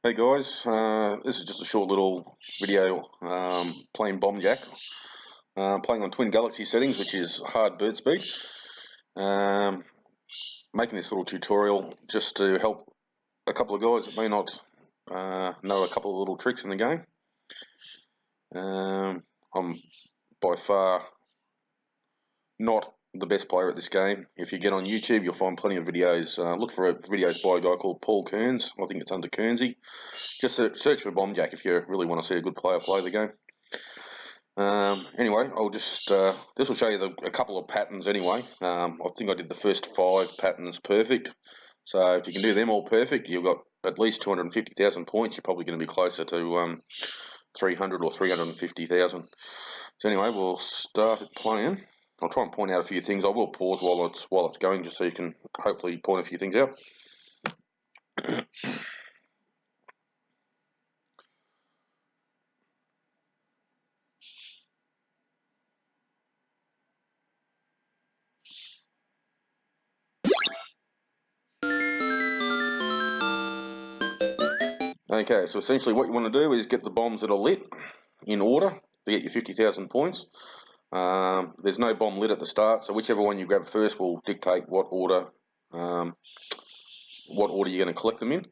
Hey guys, this is just a short little video playing Bomb Jack, playing on twin Galaxy settings, which is hard bird speed. Making this little tutorial just to help a couple of guys that may not know a couple of little tricks in the game. I'm by far not the best player at this game. If you get on YouTube, you'll find plenty of videos. Look for videos by a guy called Kearns. I think it's under Kernzy. Just search for Bomb Jack if you really want to see a good player play the game. Anyway, I'll just this will show you a couple of patterns anyway. I think I did the first 5 patterns perfect. So if you can do them all perfect, you've got at least 250,000 points. You're probably going to be closer to 300 or 350,000. So anyway, we'll start it playing. I'll try and point out a few things. I will pause while it's going, just so you can hopefully point a few things out. Okay, so essentially what you want to do is get the bombs that are lit in order to get your 50,000 points. There's no bomb lit at the start, so whichever one you grab first will dictate what order you're going to collect them in.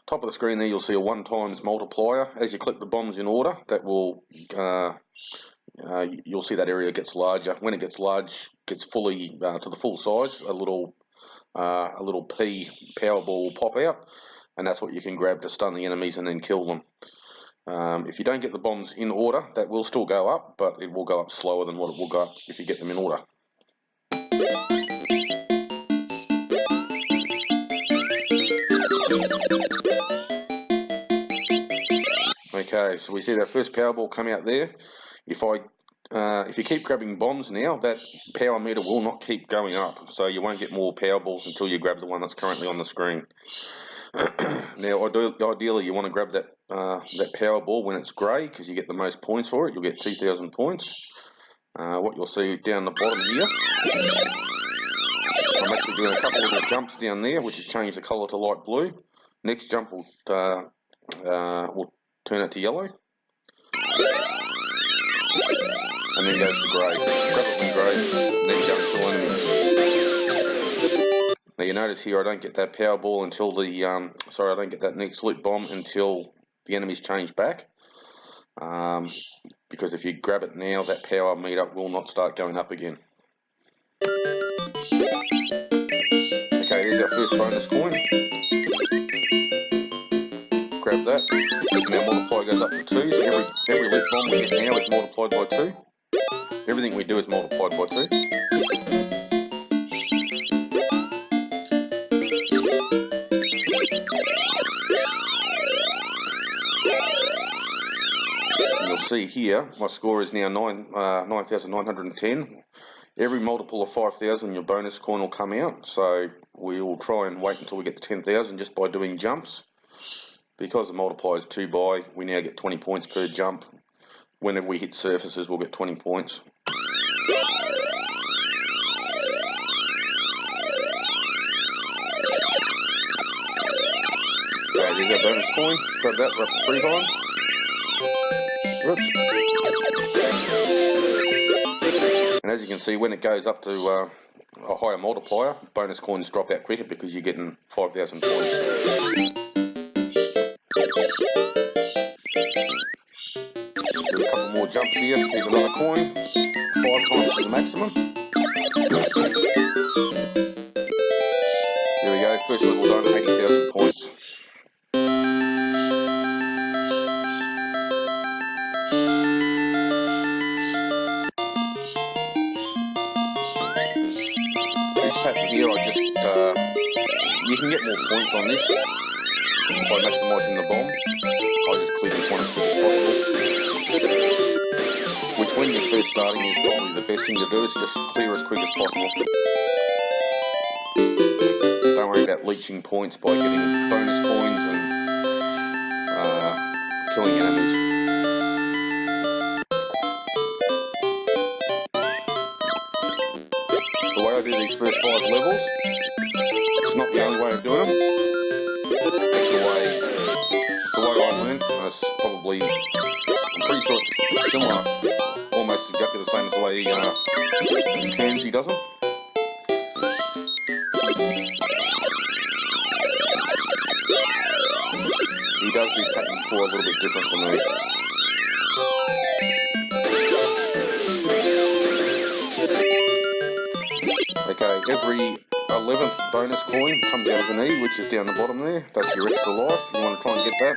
Top of the screen there, you'll see a 1 times multiplier. As you collect the bombs in order, that will you'll see that area gets larger. When it gets large, gets fully to the full size, a little P Powerball will pop out, and that's what you can grab to stun the enemies and then kill them. If you don't get the bombs in order, that will still go up, but it will go up slower than what it will go up if you get them in order. Okay, so we see that first Powerball come out there. If you keep grabbing bombs now, that power meter will not keep going up, so you won't get more Powerballs until you grab the one that's currently on the screen. Now, ideally, you want to grab that Powerball when it's grey, because you get the most points for it. You'll get 2,000 points. What you'll see down the bottom here, I'm actually doing a couple of little jumps down there, which has changed the colour to light blue. Next jump will turn it to yellow, and then goes to grey. Grab it from grey, and then jump to enemies. Now you notice here I don't get that Powerball until the I don't get that next lit bomb until the enemies change back. Because if you grab it now, that power meter will not start going up again. Okay, here's our first bonus coin. Grab that. Now multiply goes up to 2. So every lit bomb we get now is multiplied by 2. Everything we do is multiplied by 2. See here, my score is now 9,910. Every multiple of 5,000, your bonus coin will come out. So we will try and wait until we get to 10,000 just by doing jumps. Because the multiplier is 2 by, we now get 20 points per jump. Whenever we hit surfaces, we'll get 20 points. Okay, here's our bonus coin. Grab that, we're up to 3 times. And as you can see, when it goes up to a higher multiplier, bonus coins drop out quicker because you're getting 5,000 points. Do a couple more jumps here. Here's another coin. 5 times to the maximum. There we go. First level done. 80,000 points. Here, you can get more points on this by maximising the bomb. I just clear this one as quick as possible. Which, when you're first starting, is probably the best thing to do. Is just clear as quick as possible. Don't worry about leeching points by getting bonus coins and killing enemies. The way I do these first 5 levels, it's not the only way of doing them. It's the way That's probably, I'm pretty sure it's similar, almost exactly the same as the way Kernzy does them. He does do pattern 4 a little bit different from me. Okay, every 11th bonus coin comes out of an E, which is down the bottom there. That's your extra life. You want to try and get that.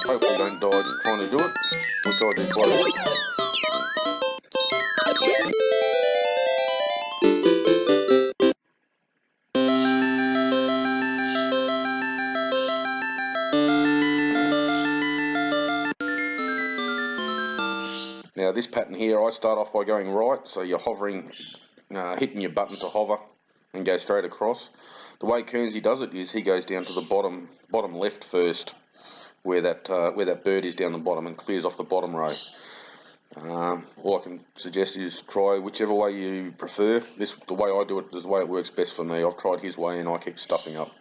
Hopefully don't die trying to do it, which I do quite a bit. Now this pattern here, I start off by going right, so you're hovering, hitting your button to hover and go straight across. The way Kernzy does it is he goes down to the bottom left first, where that bird is down the bottom, and clears off the bottom row. All I can suggest is try whichever way you prefer. The way I do it is the way it works best for me. I've tried his way and I keep stuffing up.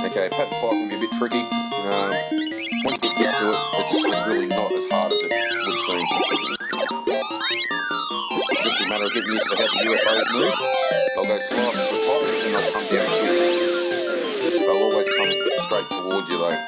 Okay, pattern 5 can be a bit tricky. Once you get used to it, it's really not as hard as it would seem. It's just a matter of getting used to how the UFOs move. They'll go slice to the top and they'll come down quick. They'll always come straight towards you though.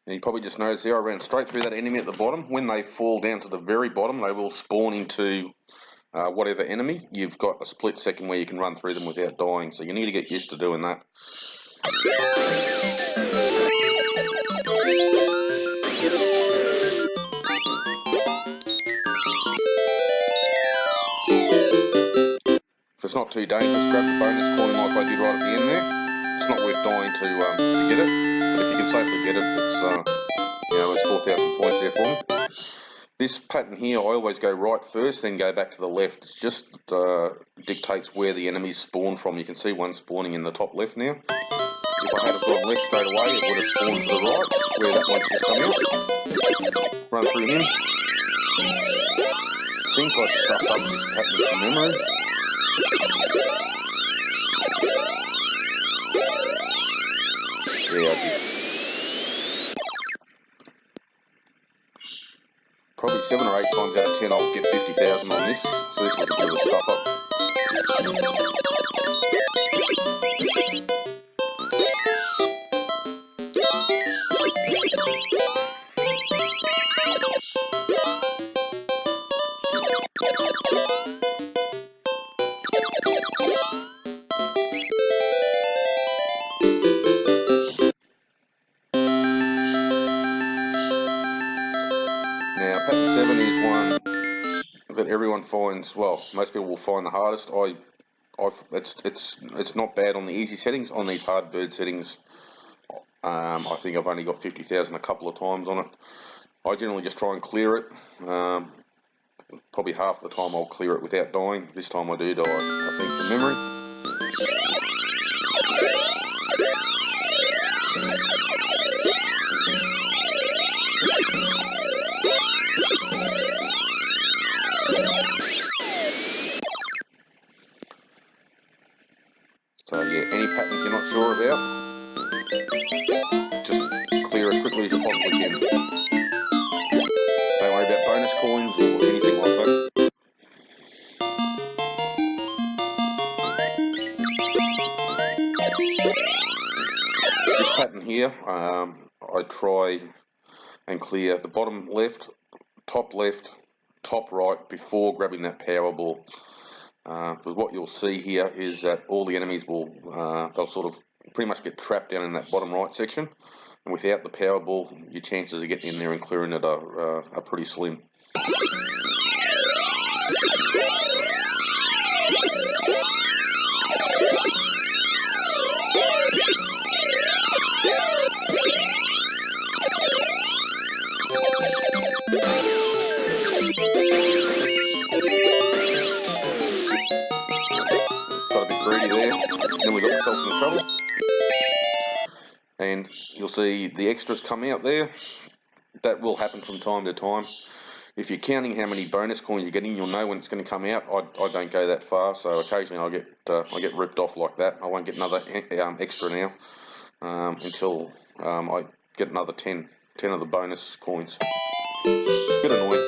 And you probably just noticed there I ran straight through that enemy at the bottom. When they fall down to the very bottom, they will spawn into whatever enemy. You've got a split second where you can run through them without dying, so you need to get used to doing that. If it's not too dangerous, grab the bonus coin like I did right at the end there. It's not worth dying to get it, but if you can safely get it, it's 4,000 points there for me. This pattern here, I always go right first, then go back to the left. It just dictates where the enemies spawn from. You can see one spawning in the top left now. If I had gone left straight away, it would have spawned to the right, where that one should come out. Run through him. I think I stuffed up this pattern from memory. Yeah, I did. Probably 7 or 8 times out of 10 I'll get 50,000 on this, so this was a bit of a stuff up. Now, pattern 7 is one that everyone finds, well, most people will find the hardest. It's not bad on the easy settings. On these hard bird settings, I think I've only got 50,000 a couple of times on it. I generally just try and clear it. Probably half the time I'll clear it without dying. This time I do die, I think, from memory. So yeah, any patterns you're not sure about, just clear as quickly as you possibly can. Don't worry about bonus coins or anything like that. This pattern here, I try and clear the bottom left, top right before grabbing that power ball. Because what you'll see here is that all the enemies will, they'll sort of pretty much get trapped down in that bottom right section. And without the power ball, your chances of getting in there and clearing it are pretty slim. Then we got myself into trouble, and you'll see the extras come out there. That will happen from time to time. If you're counting how many bonus coins you're getting, you'll know when it's going to come out. I don't go that far, so occasionally I get ripped off like that. I won't get another extra now until I get another 10 of the bonus coins. Bit annoying.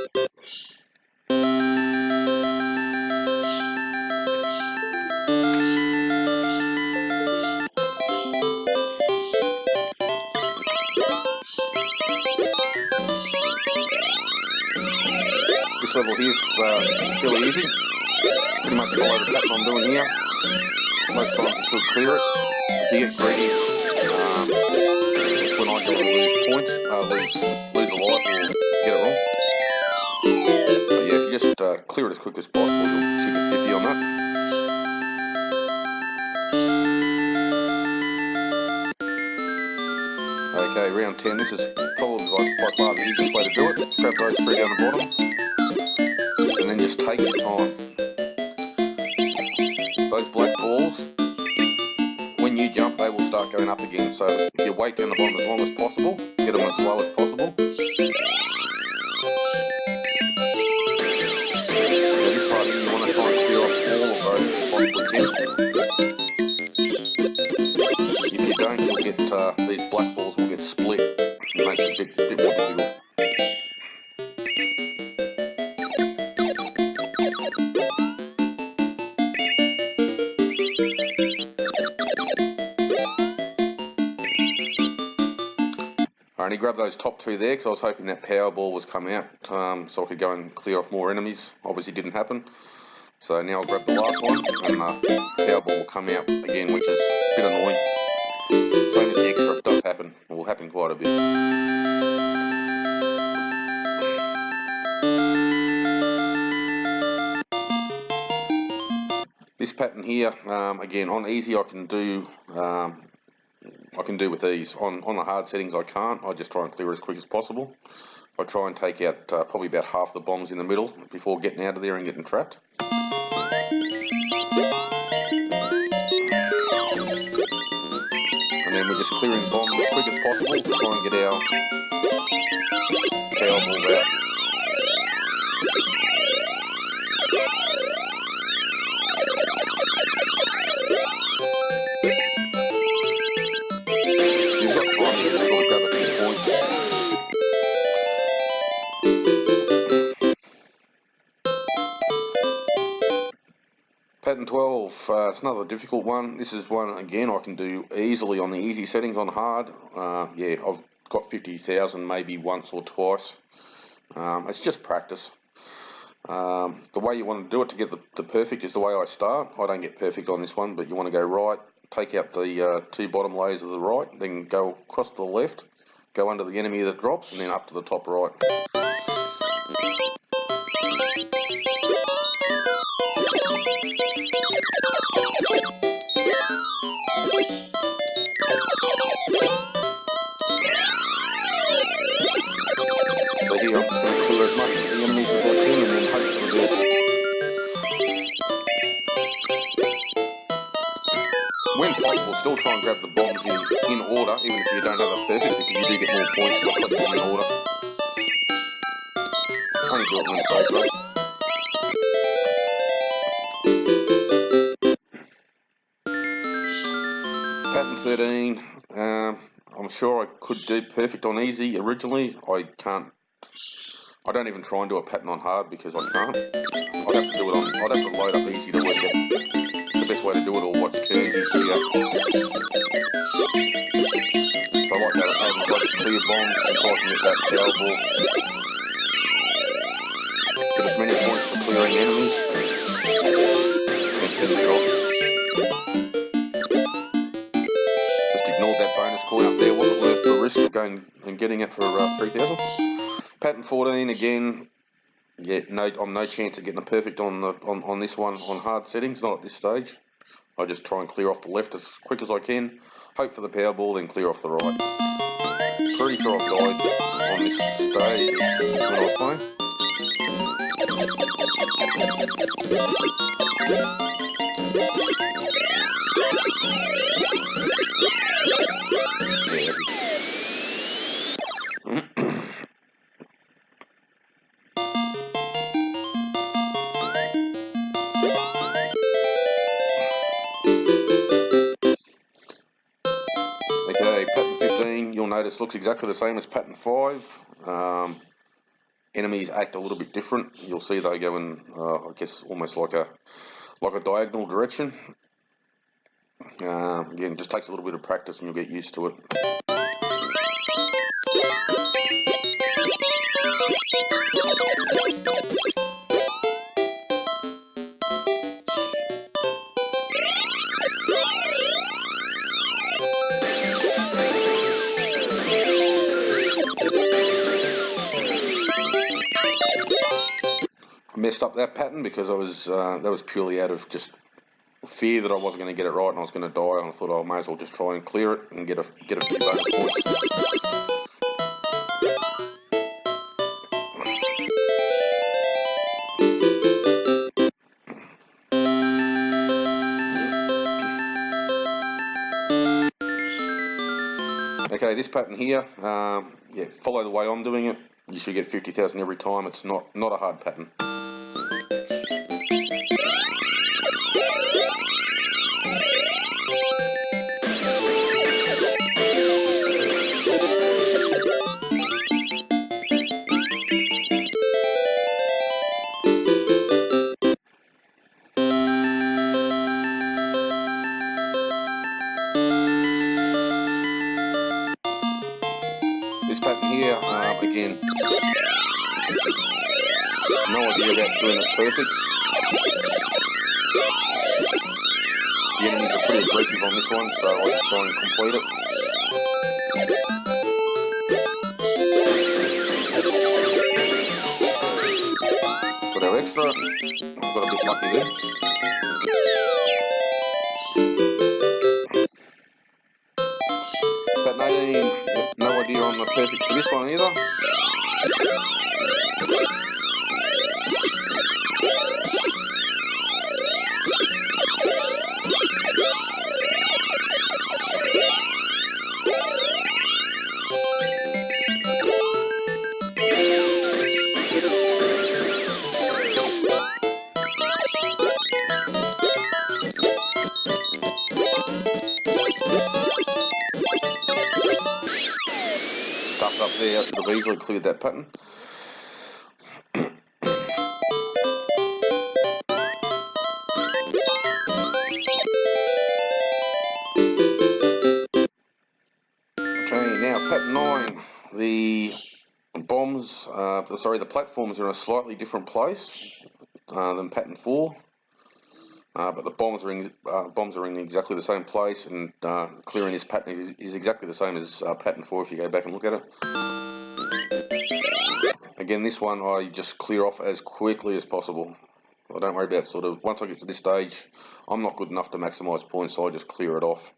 This level here is fairly easy. Pretty much follow the pattern I'm doing here. Most times you should clear it. If you get greedy, when I go to lose points, lose a life or get it wrong. But yeah, if you just clear it as quick as possible, you'll should get 50 on that. Okay, round 10. This is probably by far the easiest way to do it. Grab those three down the bottom, and then just take your time. Those black balls, when you jump, they will start going up again. So if you wait down the bottom as long as possible, get them as low as possible. So this part here, you want to try and clear off all of those as possible again. If you don't, you'll get these black balls will get split. It makes it a bit more difficult. I only grabbed those top two there because I was hoping that power ball was come out so I could go and clear off more enemies. Obviously didn't happen. So now I'll grab the last one and power ball will come out again, which is a bit annoying. Same as the extra, it does happen. It will happen quite a bit. This pattern here, again on easy I can do with ease. On the hard settings I can't. I just try and clear as quick as possible. I try and take out probably about half the bombs in the middle before getting out of there and getting trapped. And then we're just clearing bombs as quick as possible to try and get our power ball out. Pattern 12, it's another difficult one. This is one, again, I can do easily on the easy settings. On hard, yeah, I've got 50,000 maybe once or twice. It's just practice. The way you want to do it to get the perfect is the way I start. I don't get perfect on this one, but you want to go right, take out the two bottom layers of the right, then go across to the left, go under the enemy that drops, and then up to the top right. So here I'm just going to clear as much of the enemies as I can and then hope for the best. When possible, still try and grab the bombs in order, even if you don't have a perfect, because you do get more points by putting them in order. Only do it when it's safe though. Pattern 13, I'm sure I could do perfect on easy originally. I don't even try and do a pattern on hard because I can't. I'd have to load up easy to work out the best way to do it or watch Kernzy's video. So I like that I have got clear bombs and so I can get that power ball. Get as many points for clearing enemies. going and getting it for 3,000. Pattern 14 again. Yeah, I'm no chance of getting a perfect on this one on hard settings. Not at this stage. I just try and clear off the left as quick as I can. Hope for the Powerball, then clear off the right. Pretty sure I've died on this stage when I was playing. Okay, pattern 15, you'll notice looks exactly the same as pattern 5. Enemies act a little bit different. You'll see they go in, I guess, almost like a diagonal direction. Again, it just takes a little bit of practice and you'll get used to it. Messed up that pattern because that was purely out of just fear that I wasn't going to get it right and I was going to die, and I thought I may as well just try and clear it and get a few bonus points. Okay, this pattern here, yeah, follow the way I'm doing it. You should get 50,000 every time. It's not a hard pattern. This pattern here, again, no idea about doing it perfect. The enemies are pretty aggressive on this one, so I just try and complete it. Got our extra, got a bit lucky there. Pattern 18, no idea on the perfect for this one either. Stuffed up there, I should have easily cleared that pattern. Okay, now pattern 9. The bombs, the platforms are in a slightly different place than pattern 4. But the bombs are in exactly the same place, and clearing this pattern is exactly the same as pattern 4 if you go back and look at it. Again, this one I just clear off as quickly as possible. I don't worry about once I get to this stage, I'm not good enough to maximise points, so I just clear it off.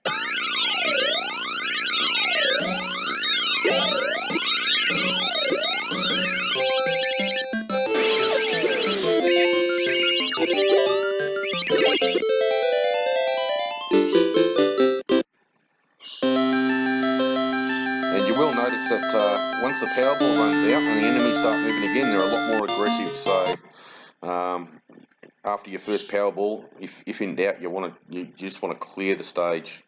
And you will notice that once the Powerball runs out and the enemies start moving again, they're a lot more aggressive. So after your first Powerball, if in doubt, you just want to clear the stage.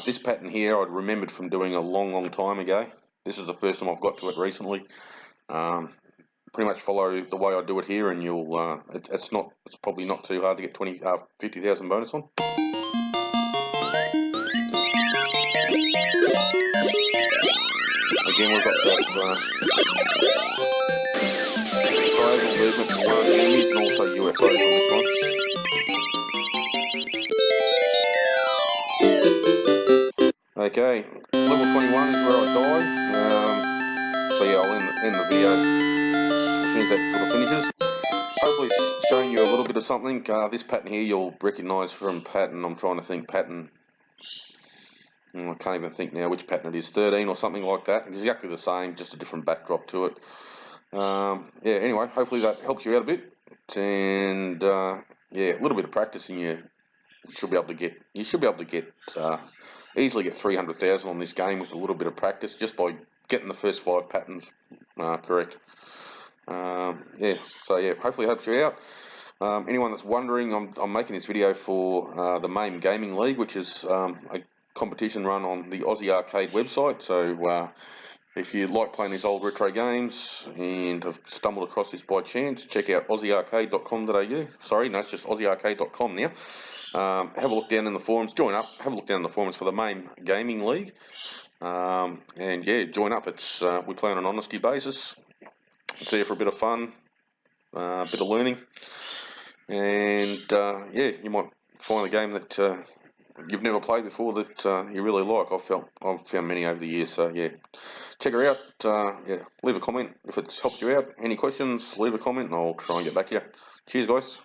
This pattern here I'd remembered from doing a long time ago. This is the first time I've got to it recently. Pretty much follow the way I do it here, and you'll it's probably not too hard to get 50,000 bonus on. Again, we've got that triangle movement from one of the enemies and also UFOs on this one. Okay, level 21 is where I die. So yeah, I'll end the video as soon as that sort of finishes. Hopefully it's showing you a little bit of something. This pattern here you'll recognise from pattern, I'm trying to think pattern, I can't even think now which pattern it is, 13 or something like that. It's exactly the same, just a different backdrop to it. Yeah, anyway, hopefully that helps you out a bit. And yeah, a little bit of practice and you should be able to get, easily get 300,000 on this game with a little bit of practice, just by getting the first 5 patterns correct. Yeah, so yeah, hopefully it helps you out. Anyone that's wondering, I'm making this video for the MAME Gaming League, which is a competition run on the Aussie Arcade website. So if you like playing these old retro games and have stumbled across this by chance, check out aussiearcade.com.au. Sorry, no, it's just aussiearcade.com now. Have a look down in the forums, join up, have a look down in the forums for the MAME Gaming League. And yeah, join up. It's we play on an honesty basis. It's here for a bit of fun, a bit of learning, and yeah, you might find a game that you've never played before that you really like. I've found many over the years. So yeah, check her out. Yeah, leave a comment if it's helped you out. Any questions, leave a comment and I'll try and get back to you. Cheers, guys.